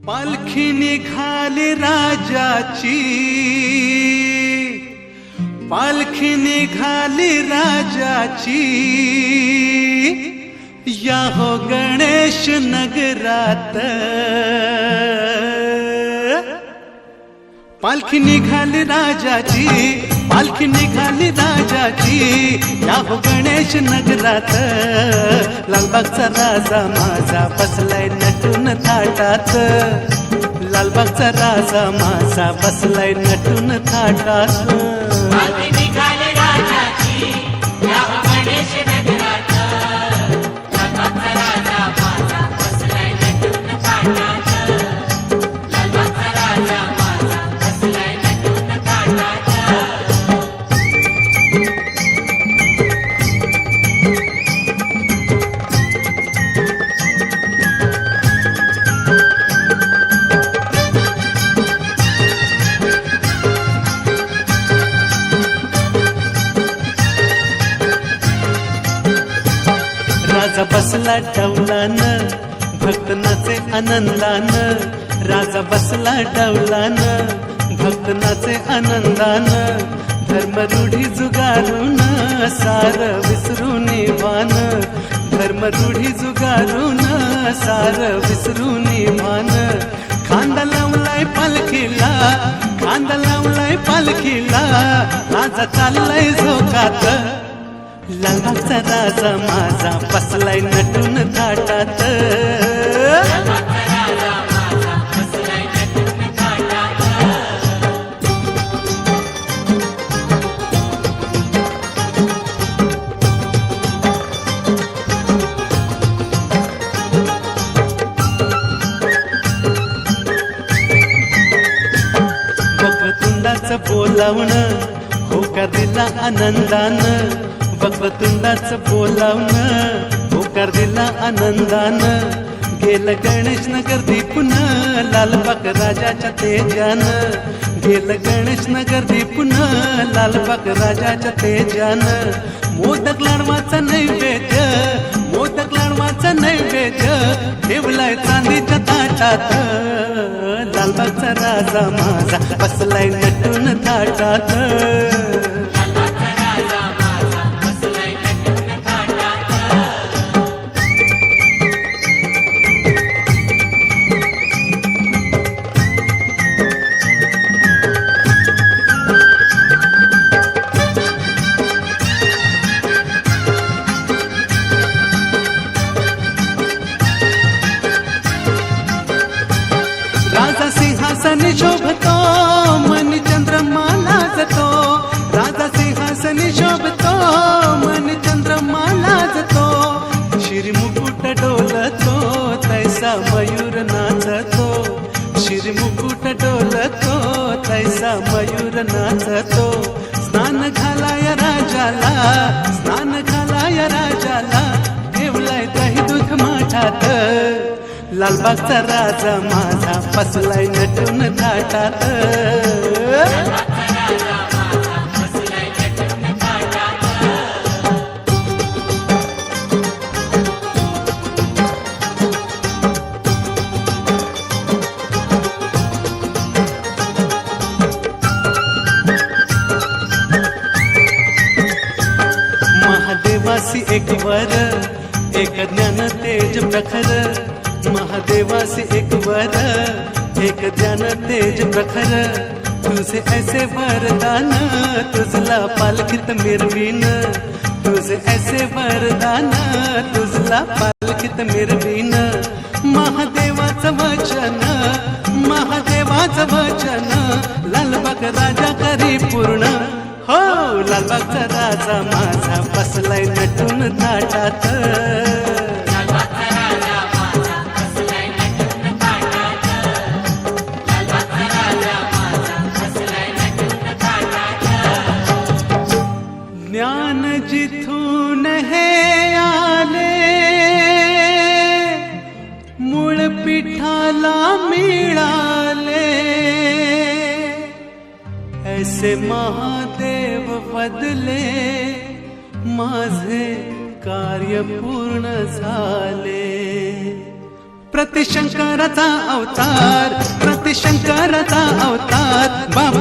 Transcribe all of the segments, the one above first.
पालखी निघाली राजाची, पालखी निघाली राजाची, या हो गणेश नगरात। पालखी निघाली राजाची, पालखी निघाली राजाची, या हो गणेश नगरात। लालबागचा राजा माझा बसलाय नटून थाटात, लालबागचा राजा माझा बसलाय नटून थाटात। पालखी निघाली राजाची, या हो गणेश नगरात। लालबागचा राजा माझा बसलाय नटून थाटात, लालबागचा राजा माझा बसलाय नटून थाटात। राजा बसला डौलान, भक्त नाचे आनंदान। राजा बसला डौलान, भक्त नाचे आनंदान। धर्मरूढी जुगारून सार विसरून वान, धर्मरूढी जुगारून सार विसरून वान। खांदा लावलाय पालखीला, खांदा लावलाय पालखीला, राजा चाललाय झोकात। लालबागचा राजा माझा बसलाय नटून थाटात, लालबागचा राजा माझा बसलाय नटून थाटात। वक्रतुंडाचं बोलावणं होकार दिला आनंदान, वक्रतुंडाचं बोलावणं होकार दिला आनंदान। गेलं गणेश नगर दीपून लालबाग राजाच्या तेजान, गेलं गणेश नगर दीपून लालबाग राजाच्या तेजान। मोदक लाडवाचा नैवेद्य, मोदक लाडवाचा नैवेद्य, ठेवलाय चांदीच्या ताटात। लालबागचा राजा माझा बसलाय नटून थाटात, लालबागचा राजा माझा बसलाय नटून थाटात। राजा सिंहासन शोभतो, मन चंद्रमा लाजतो। राजा सिंहासन शोभतो, मन चंद्रमा लाजतो। शिरी मुकुट डोलतो, तैसा मयूर नाचतो। शिरी मुकुट डोलतो, तैसा मयूर नाचतो। स्नान घालाय राजाला, स्नान घालाय राजाला, ठेवलाय दही दूध माठात। लालबागचा राजा माझा बसलाय नटून थाटात, लालबागचा राजा माझा बसलाय नटून थाटात। महादेवासी एक वर, एक ज्ञान तेज प्रखर। महादेवासी एक वर, एक ज्ञान तेज प्रखर। तुझे ऐसे वरदान, तुझला पालखीत मिरवीन। तुझे ऐसे वरदान, तुझला पालखीत मिरवीन। महादेवाचं वचन, महादेवाचं वचन, लालबाग राजा करी पूर्ण। हो लालबागचा राजा माझा बसलाय नटून थाटात, लालबागचा राजा माझा बसलाय नटून थाटात, लालबागचा राजा माझा बसलाय नटून थाटात। ज्ञान जिथून हे आले, मूळ पिठाला मिळाले। ऐसे महादेव बदले, माझे कार्य पूर्ण झाले। प्रतिशंकराचा अवतार,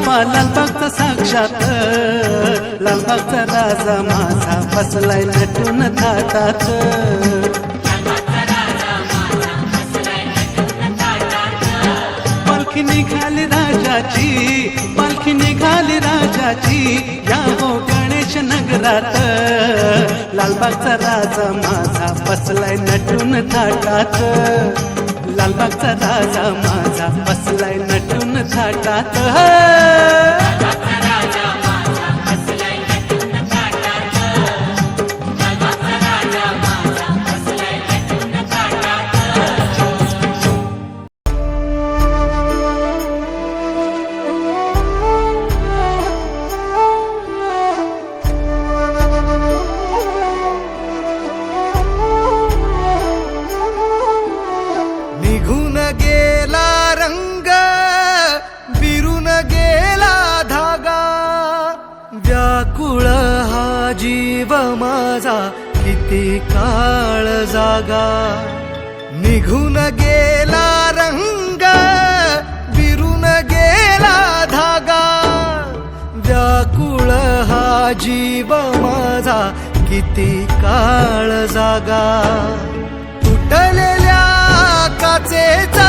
बाप्पा लालबागचा साक्षात, लालबागचा राजा माझा बसलाय नटून थाटात. पालखी निघाली राजाची, पालखी निघाली राजाची, या हो गणेश नगरात. लालबागचा राजा माझा बसलाय नटून थाटात, लालबागचा राजा माझा बसलाय नटून थाटात. निघून गेला रंग, बिरून गेला धागा, व्याकुळ हा जीव माझा किती काळ जागा. निघून गेला रंग, बिरून गेला धागा, व्याकुळ हा जीव माझा किती काळ जागा. तुटलेल्या काचेचा